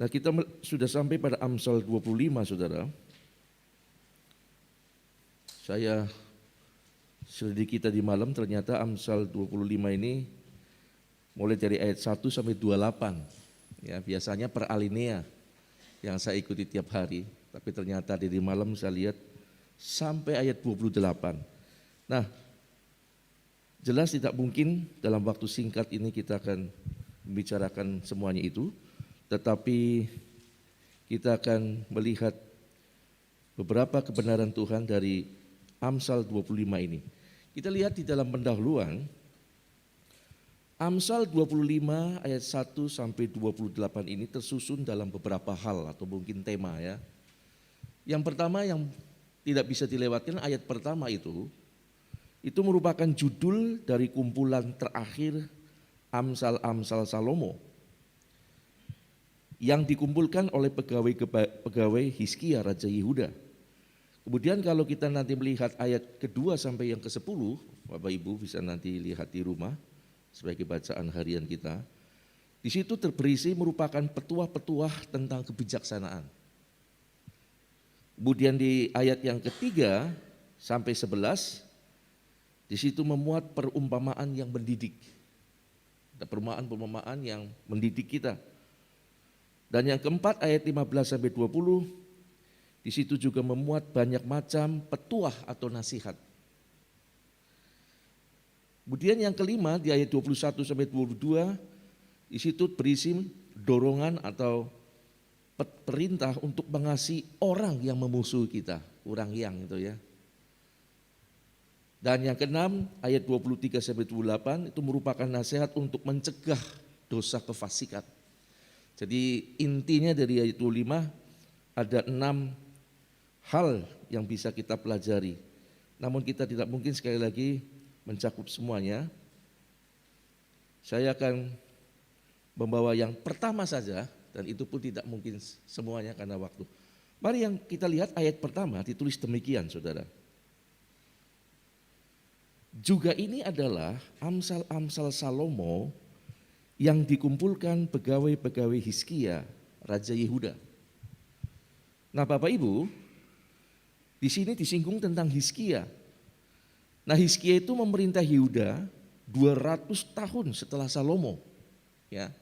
Nah, kita sudah sampai pada Amsal 25, saudara. Saya selidiki tadi malam, ternyata Amsal 25 ini mulai dari ayat 1 sampai 28. Ya, biasanya per alinea yang saya ikuti tiap hari, tapi ternyata di malam saya lihat sampai ayat 28. Nah, jelas tidak mungkin dalam waktu singkat ini kita akan membicarakan semuanya itu, tetapi kita akan melihat beberapa kebenaran Tuhan dari Amsal 25 ini. Kita lihat di dalam pendahuluan, Amsal 25 ayat 1 sampai 28 ini tersusun dalam beberapa hal atau mungkin tema ya. Yang pertama yang tidak bisa dilewatkan ayat pertama itu merupakan judul dari kumpulan terakhir Amsal-Amsal Salomo yang dikumpulkan oleh pegawai Hizkia Raja Yehuda. Kemudian kalau kita nanti melihat ayat kedua sampai yang ke-10, Bapak Ibu bisa nanti lihat di rumah sebagai bacaan harian kita. Di situ berisi merupakan petuah-petuah tentang kebijaksanaan. Kemudian di ayat yang ketiga sampai 11, di situ memuat perumpamaan yang mendidik. Ada perumpamaan yang mendidik kita. Dan yang keempat ayat 15 sampai 20, di situ juga memuat banyak macam petuah atau nasihat. Kemudian yang kelima di ayat 21 sampai 22, di situ berisi dorongan atau perintah untuk mengasihi orang yang memusuhi kita, orang yang itu ya. Dan yang keenam ayat 23 sampai 28 itu merupakan nasihat untuk mencegah dosa kefasikan. Jadi intinya dari ayat 25 ada 6 hal yang bisa kita pelajari. Namun kita tidak mungkin sekali lagi mencakup semuanya. Saya akan membawa yang pertama saja dan itu pun tidak mungkin semuanya karena waktu. Mari yang kita lihat ayat pertama ditulis demikian, saudara. Juga ini adalah Amsal-Amsal Salomo yang dikumpulkan pegawai-pegawai Hizkia, Raja Yehuda. Nah, Bapak Ibu, di sini disinggung tentang Hizkia. Nah, Hizkia itu memerintah Yehuda 200 tahun setelah Salomo. Ya.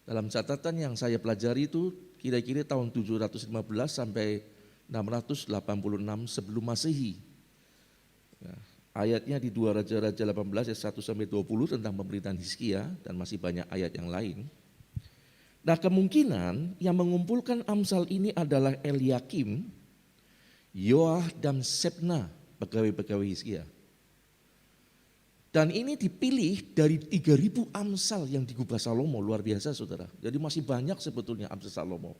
Dalam catatan yang saya pelajari itu kira-kira tahun 715 sampai 686 sebelum Masehi. Ya. Ayatnya di 2 Raja-Raja 18 ayat 1 sampai 20 tentang pemerintahan Hizkia dan masih banyak ayat yang lain. Nah, kemungkinan yang mengumpulkan Amsal ini adalah Eliakim, Yoah dan Sebna, pegawai-pegawai Hizkia. Dan ini dipilih dari 3.000 Amsal yang digubah Salomo, luar biasa saudara. Jadi masih banyak sebetulnya Amsal Salomo.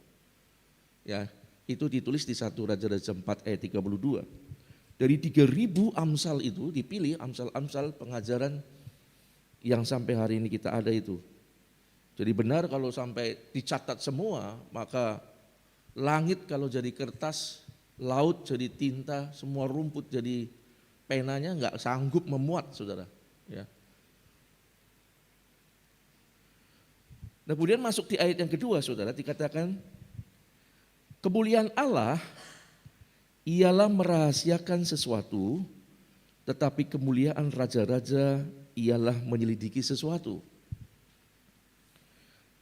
Ya, itu ditulis di 1 Raja-Raja 4 ayat 32. Dari 3.000 Amsal itu dipilih Amsal-Amsal pengajaran yang sampai hari ini kita ada itu. Jadi benar kalau sampai dicatat semua, maka langit kalau jadi kertas, laut jadi tinta, semua rumput jadi penanya nggak sanggup memuat, saudara. Ya. Nah, kemudian masuk di ayat yang kedua, saudara, dikatakan kemuliaan Allah ialah merahasiakan sesuatu, tetapi kemuliaan raja-raja ialah menyelidiki sesuatu.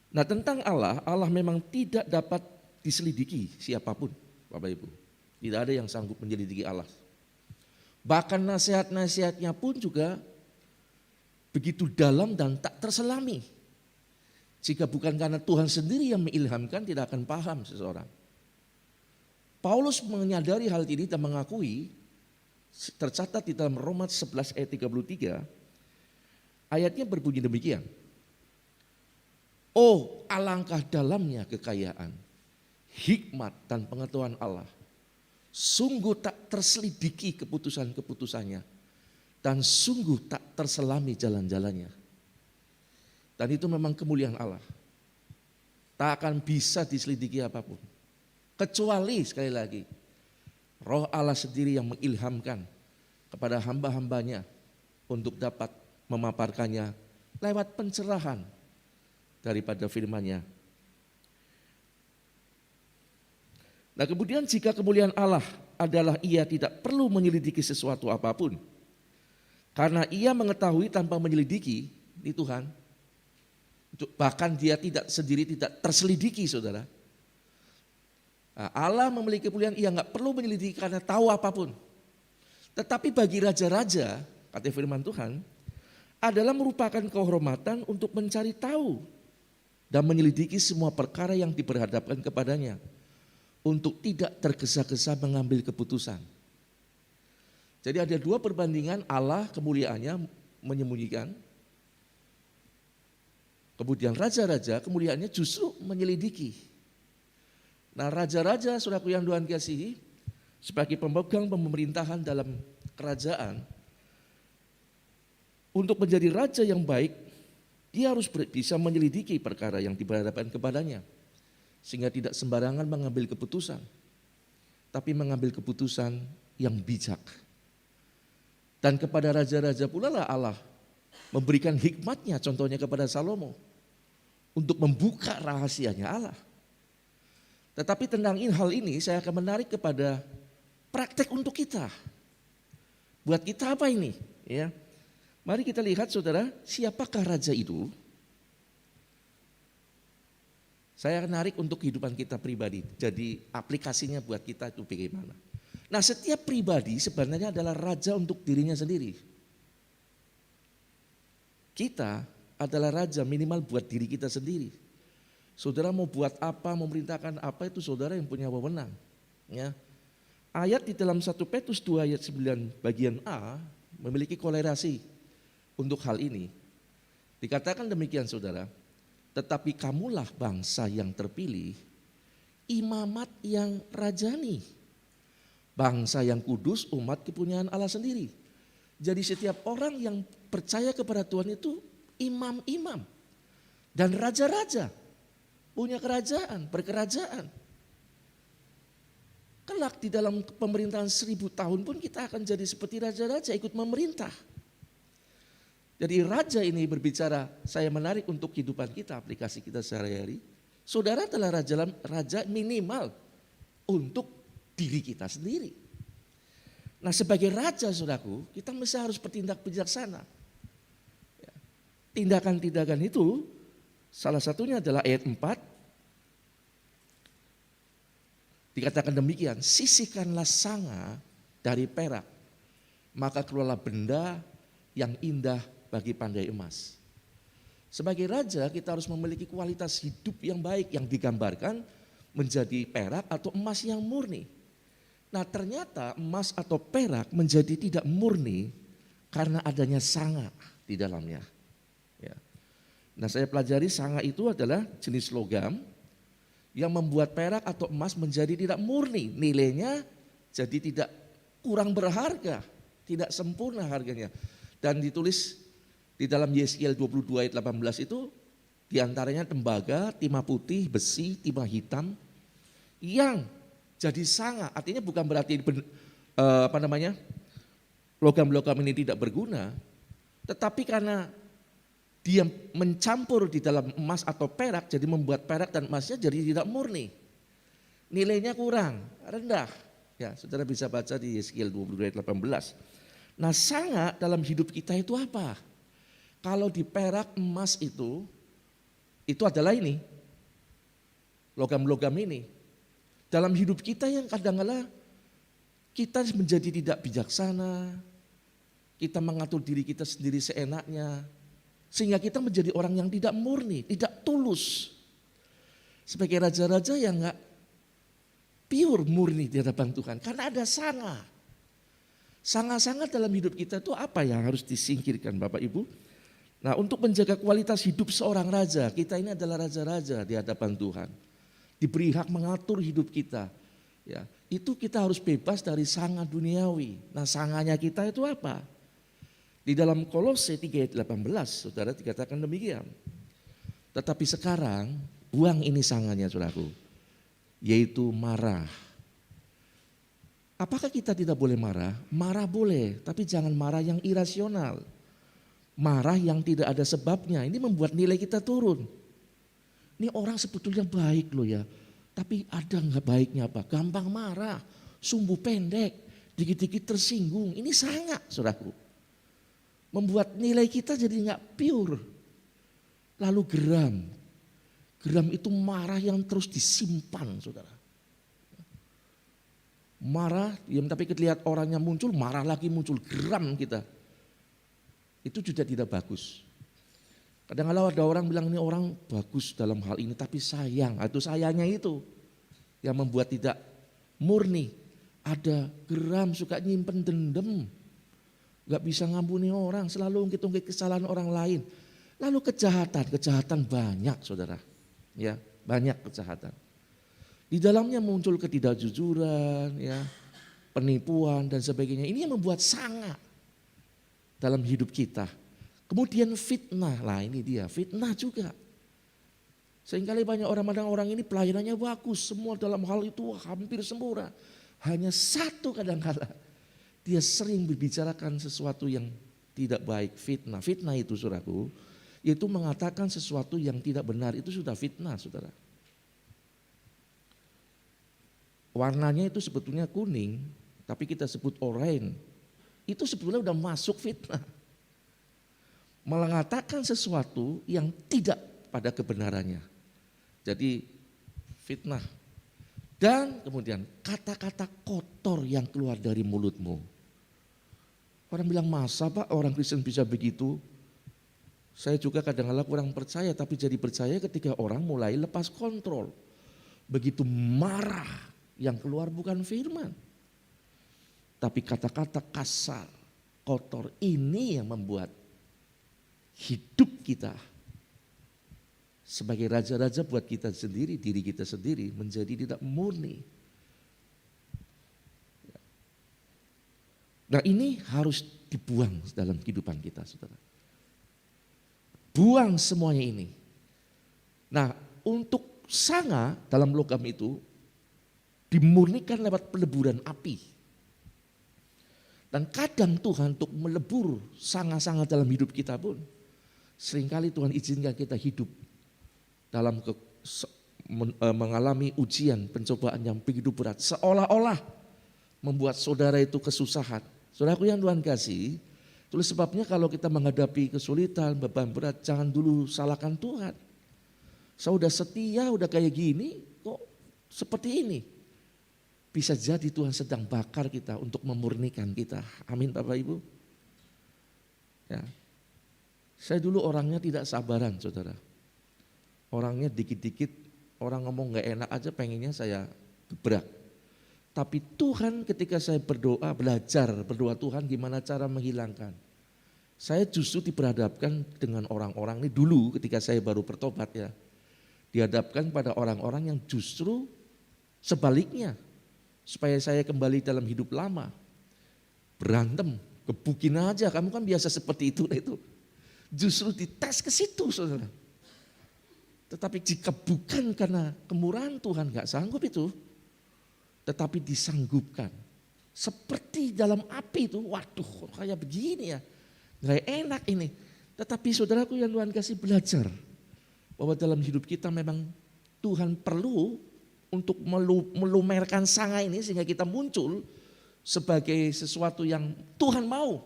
Nah, tentang Allah, Allah memang tidak dapat diselidiki siapapun, Bapak Ibu. Tidak ada yang sanggup menyelidiki Allah. Bahkan nasihat-nasihatnya pun juga begitu dalam dan tak terselami. Jika bukan karena Tuhan sendiri yang mengilhamkan, tidak akan paham seseorang. Paulus menyadari hal ini dan mengakui, tercatat di dalam Roma 11 ayat 33, ayatnya berbunyi demikian. Oh, alangkah dalamnya kekayaan, hikmat dan pengetahuan Allah. Sungguh tak terselidiki keputusan-keputusannya dan sungguh tak terselami jalan-jalannya. Dan itu memang kemuliaan Allah. Tak akan bisa diselidiki apapun. Kecuali sekali lagi, Roh Allah sendiri yang mengilhamkan kepada hamba-hambanya untuk dapat memaparkannya lewat pencerahan daripada firman-Nya. Nah kemudian jika kemuliaan Allah adalah ia tidak perlu menyelidiki sesuatu apapun. Karena ia mengetahui tanpa menyelidiki, ini Tuhan. Bahkan dia tidak terselidiki saudara. Nah, Allah memiliki kemuliaan ia nggak perlu menyelidiki karena tahu apapun. Tetapi bagi raja-raja, kata firman Tuhan, adalah merupakan kehormatan untuk mencari tahu dan menyelidiki semua perkara yang diperhadapkan kepadanya. Untuk tidak tergesa-gesa mengambil keputusan. Jadi ada dua perbandingan, Allah kemuliaannya menyembunyikan. Kemudian raja-raja kemuliaannya justru menyelidiki. Nah raja-raja saudaraku yang Tuhan kasihi, sebagai pemegang pemerintahan dalam kerajaan, untuk menjadi raja yang baik, dia harus bisa menyelidiki perkara yang diberhadapkan kepadanya. Sehingga tidak sembarangan mengambil keputusan, tapi mengambil keputusan yang bijak. Dan kepada raja-raja pula lah Allah memberikan hikmatnya, contohnya kepada Salomo, untuk membuka rahasianya Allah. Tetapi tentang hal ini saya akan menarik kepada praktek untuk kita. Buat kita apa ini? Ya, mari kita lihat saudara, siapakah raja itu? Saya menarik untuk kehidupan kita pribadi, jadi aplikasinya buat kita itu bagaimana. Nah setiap pribadi sebenarnya adalah raja untuk dirinya sendiri. Kita adalah raja minimal buat diri kita sendiri. Saudara mau buat apa, memerintahkan apa itu saudara yang punya wewenang. Ya. Ayat di dalam 1 Petrus 2 ayat 9 bagian A memiliki kolerasi untuk hal ini. Dikatakan demikian saudara, tetapi kamulah bangsa yang terpilih, imamat yang rajani. Bangsa yang kudus, umat kepunyaan Allah sendiri. Jadi setiap orang yang percaya kepada Tuhan itu imam-imam dan raja-raja, punya kerajaan, berkerajaan. Kelak di dalam pemerintahan 1000 tahun pun kita akan jadi seperti raja-raja ikut memerintah. Jadi raja ini berbicara, saya menarik untuk kehidupan kita, aplikasi kita sehari-hari. Saudara adalah raja minimal untuk diri kita sendiri. Nah sebagai raja saudaraku, kita mesti harus bertindak bijaksana. Tindakan-tindakan itu salah satunya adalah ayat 4. Dikatakan demikian, sisihkanlah sanga dari perak, maka keluarlah benda yang indah bagi pandai emas. Sebagai raja kita harus memiliki kualitas hidup yang baik yang digambarkan menjadi perak atau emas yang murni. Nah ternyata emas atau perak menjadi tidak murni karena adanya sanga di dalamnya. Ya. Nah saya pelajari sanga itu adalah jenis logam yang membuat perak atau emas menjadi tidak murni. Nilainya jadi tidak kurang berharga, tidak sempurna harganya. Dan ditulis di dalam Yeskiel 22 ayat 18 itu diantaranya tembaga, timah putih, besi, timah hitam yang jadi sanga, artinya bukan berarti logam-logam ini tidak berguna, tetapi karena dia mencampur di dalam emas atau perak, jadi membuat perak dan emasnya jadi tidak murni. Nilainya kurang, rendah. Ya, saudara bisa baca di Yeskiel 22 ayat 18. Nah sanga dalam hidup kita itu apa? Kalau di perak emas itu adalah ini, logam-logam ini. Dalam hidup kita yang kadang-kadang kita menjadi tidak bijaksana, kita mengatur diri kita sendiri seenaknya, sehingga kita menjadi orang yang tidak murni, tidak tulus. Sebagai raja-raja yang enggak pure murni di hadapan Tuhan, karena ada sanga. Sanga-sanga dalam hidup kita itu apa yang harus disingkirkan Bapak Ibu? Nah untuk menjaga kualitas hidup seorang raja, kita ini adalah raja-raja di hadapan Tuhan. Diberi hak mengatur hidup kita. Ya, itu kita harus bebas dari sanga duniawi. Nah sanganya kita itu apa? Di dalam Kolose 3 ayat 18 saudara dikatakan demikian. Tetapi sekarang buang ini sanganya saudaraku, yaitu marah. Apakah kita tidak boleh marah? Marah boleh, tapi jangan marah yang irasional. Marah yang tidak ada sebabnya, ini membuat nilai kita turun. Ini orang sebetulnya baik loh ya, Tapi ada nggak baiknya apa? Gampang marah, sumbu pendek, dikit-dikit tersinggung. Ini sangat, saudaraku. Membuat nilai kita jadi nggak pure. Lalu geram. Geram itu marah yang terus disimpan, saudara. Marah, tapi ketika lihat orangnya muncul, marah lagi muncul, geram kita. Itu juga tidak bagus. Kadang-kadang ada orang bilang ini orang bagus dalam hal ini, tapi sayang. Itu sayangnya itu yang membuat tidak murni. Ada geram, suka nyimpen dendam. Gak bisa ngampuni orang, selalu ungkit-ungkit kesalahan orang lain. Lalu kejahatan banyak, saudara. Ya, banyak kejahatan. Di dalamnya muncul ketidakjujuran, ya, penipuan dan sebagainya. Ini yang membuat sangat dalam hidup kita. Kemudian fitnah, lah ini dia, fitnah juga. Seringkali banyak orang ini pelayanannya bagus, semua dalam hal itu hampir sempurna. Hanya satu kadang-kala dia sering berbicarakan sesuatu yang tidak baik, fitnah. Fitnah itu, saudaraku, yaitu mengatakan sesuatu yang tidak benar, itu sudah fitnah, saudara. Warnanya itu sebetulnya kuning, tapi kita sebut oranye. Itu sebetulnya udah masuk fitnah. Mengatakan sesuatu yang tidak pada kebenarannya. Jadi fitnah. Dan kemudian kata-kata kotor yang keluar dari mulutmu. Orang bilang, masa Pak orang Kristen bisa begitu? Saya juga kadang-kadang kurang percaya, tapi jadi percaya ketika orang mulai lepas kontrol. Begitu marah, yang keluar bukan firman. Tapi kata-kata kasar, kotor, ini yang membuat hidup kita sebagai raja-raja buat kita sendiri, diri kita sendiri menjadi tidak murni. Nah ini harus dibuang dalam kehidupan kita, saudara. Buang semuanya ini. Nah untuk sanga dalam logam itu dimurnikan lewat peleburan api. Dan kadang Tuhan untuk melebur sanga-sanga dalam hidup kita pun, seringkali Tuhan izinkan kita hidup dalam mengalami ujian, pencobaan yang begitu berat. Seolah-olah membuat saudara itu kesusahan. Saudaraku yang Tuhan kasih, itulah sebabnya kalau kita menghadapi kesulitan, beban berat, jangan dulu salahkan Tuhan. Saya udah setia, udah kayak gini, kok seperti ini. Bisa jadi Tuhan sedang bakar kita untuk memurnikan kita. Amin Bapak Ibu. Ya. Saya dulu orangnya tidak sabaran, saudara. Orangnya dikit-dikit orang ngomong gak enak aja pengennya saya gebrak. Tapi Tuhan ketika saya berdoa, belajar berdoa Tuhan gimana cara menghilangkan. Saya justru diperhadapkan dengan orang-orang ini dulu ketika saya baru bertobat ya. Dihadapkan pada orang-orang yang justru sebaliknya. Supaya saya kembali dalam hidup lama. Berantem, gebukin aja, kamu kan biasa seperti itu. Justru dites ke situ, saudara. Tetapi jika bukan karena kemurahan Tuhan gak sanggup itu. Tetapi disanggupkan. Seperti dalam api itu, waduh kayak begini ya. Gak enak ini. Tetapi saudaraku yang Tuhan kasih belajar. Bahwa dalam hidup kita memang Tuhan perlu untuk melumerkan sanga ini sehingga kita muncul sebagai sesuatu yang Tuhan mau.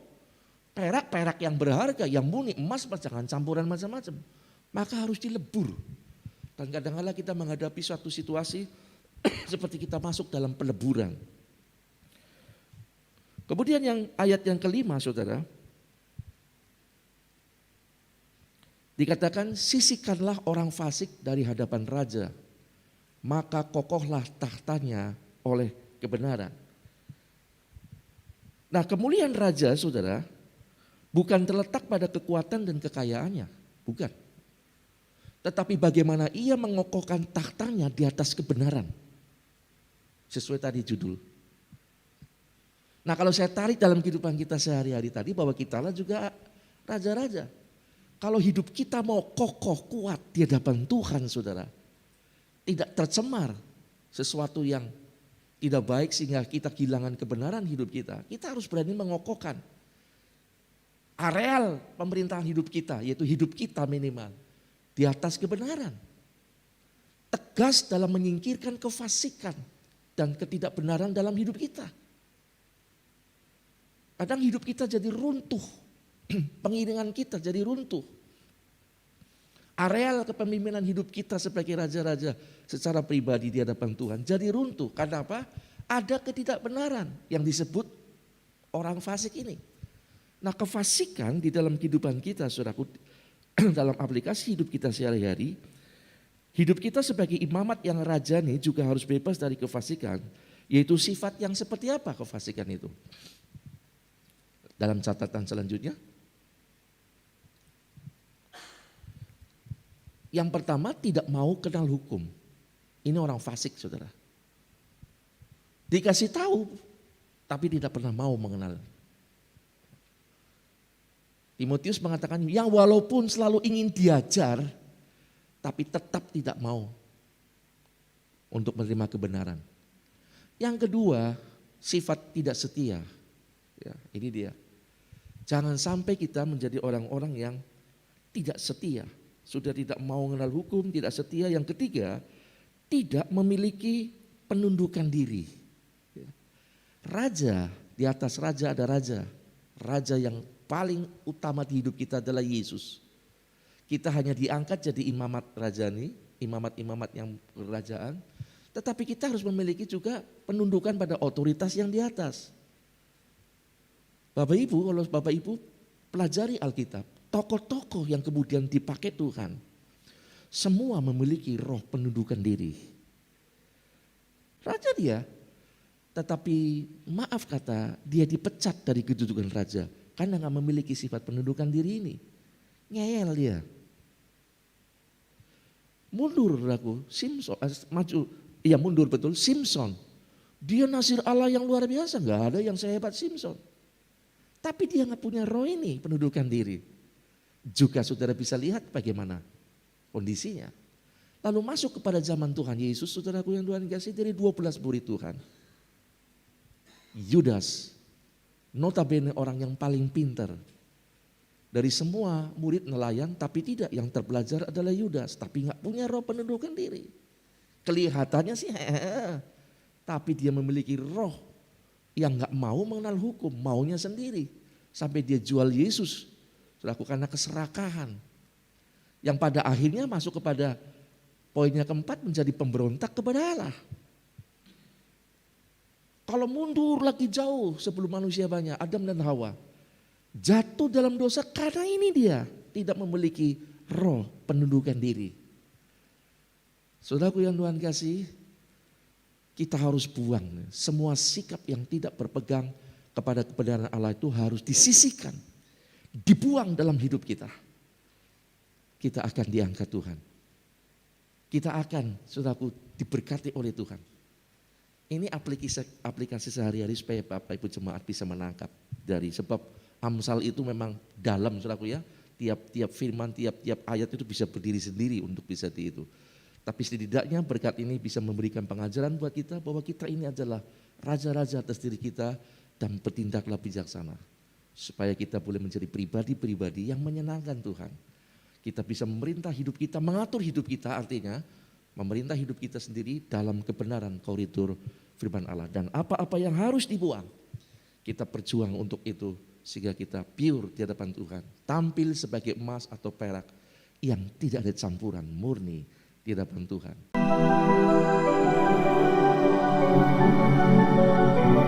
Perak-perak yang berharga, yang murni, emas, jangan campuran macam-macam. Maka harus dilebur. Dan kadang-kadang kita menghadapi suatu situasi seperti kita masuk dalam peleburan. Kemudian yang ayat yang kelima, saudara. Dikatakan sisihkanlah orang fasik dari hadapan raja. Maka kokohlah tahtanya oleh kebenaran. Nah kemuliaan raja saudara bukan terletak pada kekuatan dan kekayaannya, bukan. Tetapi bagaimana ia mengokohkan tahtanya di atas kebenaran. Sesuai tadi judul. Nah kalau saya tarik dalam kehidupan kita sehari-hari tadi bahwa kita lah juga raja-raja. Kalau hidup kita mau kokoh kuat di hadapan Tuhan saudara. Tidak tercemar sesuatu yang tidak baik sehingga kita kehilangan kebenaran hidup kita. Kita harus berani mengokohkan areal pemerintahan hidup kita, yaitu hidup kita minimal di atas kebenaran. tegas dalam menyingkirkan kefasikan dan ketidakbenaran dalam hidup kita. Kadang hidup kita jadi runtuh, pengiringan kita jadi runtuh. Areal kepemimpinan hidup kita sebagai raja-raja secara pribadi di hadapan Tuhan jadi runtuh. Karena apa? Ada ketidakbenaran yang disebut orang fasik ini. Nah, kefasikan di dalam kehidupan kita, saudaraku, dalam aplikasi hidup kita sehari-hari, hidup kita sebagai imamat yang rajani juga harus bebas dari kefasikan, yaitu sifat yang seperti apa kefasikan itu. Dalam catatan selanjutnya, yang pertama tidak mau kenal hukum. Ini orang fasik, saudara. Dikasih tahu, tapi tidak pernah mau mengenal. Timotius mengatakan yang walaupun selalu ingin diajar, tapi tetap tidak mau untuk menerima kebenaran. Yang kedua, sifat tidak setia. Ya, ini dia. Jangan sampai kita menjadi orang-orang yang tidak setia. Sudah tidak mau mengenal hukum, tidak setia. Yang ketiga, tidak memiliki penundukan diri. Raja, di atas raja ada raja. Raja yang paling utama di hidup kita adalah Yesus. Kita hanya diangkat jadi imamat rajani, imamat-imamat yang kerajaan. Tetapi kita harus memiliki juga penundukan pada otoritas yang di atas. Bapak Ibu, kalau Bapak Ibu pelajari Alkitab, tokoh-tokoh yang kemudian dipakai Tuhan, semua memiliki roh penundukan diri. Raja dia, tetapi maaf kata dia dipecat dari kedudukan raja karena gak memiliki sifat penundukan diri ini. Ngeyel dia. Mundur aku, Simpson, mundur betul, Simpson. Dia nasir Allah yang luar biasa, gak ada yang sehebat Simpson. Tapi dia gak punya roh ini, penundukan diri. Juga saudara bisa lihat bagaimana kondisinya. Lalu masuk kepada zaman Tuhan Yesus, saudaraku yang Tuhan kasih, dari 12 murid Tuhan. Yudas, notabene orang yang paling pintar. Dari semua murid nelayan, tapi tidak, yang terpelajar adalah Yudas. Tapi gak punya roh penundukan diri. Kelihatannya sih, tapi dia memiliki roh yang gak mau mengenal hukum, maunya sendiri. Sampai dia jual Yesus, karena keserakahan. Yang pada akhirnya masuk kepada poinnya keempat, menjadi pemberontak kepada Allah. Kalau mundur lagi jauh sebelum manusia banyak, Adam dan Hawa jatuh dalam dosa karena ini dia tidak memiliki roh penundukan diri. Saudaraku yang Tuhan kasih, kita harus buang semua sikap yang tidak berpegang kepada kebenaran Allah itu harus disisihkan, dibuang dalam hidup kita. Kita akan diangkat Tuhan. Kita akan, saudaraku, diberkati oleh Tuhan. Ini aplikasi sehari-hari supaya Bapak Ibu jemaat bisa menangkap dari sebab Amsal itu memang dalam, saudaraku ya. Tiap firman, tiap ayat itu bisa berdiri sendiri untuk bisa itu. Tapi setidaknya berkat ini bisa memberikan pengajaran buat kita bahwa kita ini adalah raja-raja atas diri kita dan bertindaklah bijaksana. Supaya kita boleh menjadi pribadi-pribadi yang menyenangkan Tuhan. Kita bisa memerintah hidup kita, mengatur hidup kita, artinya memerintah hidup kita sendiri dalam kebenaran koridor firman Allah. Dan apa-apa yang harus dibuang, kita berjuang untuk itu sehingga kita pure di hadapan Tuhan. Tampil sebagai emas atau perak yang tidak ada campuran, murni di hadapan Tuhan.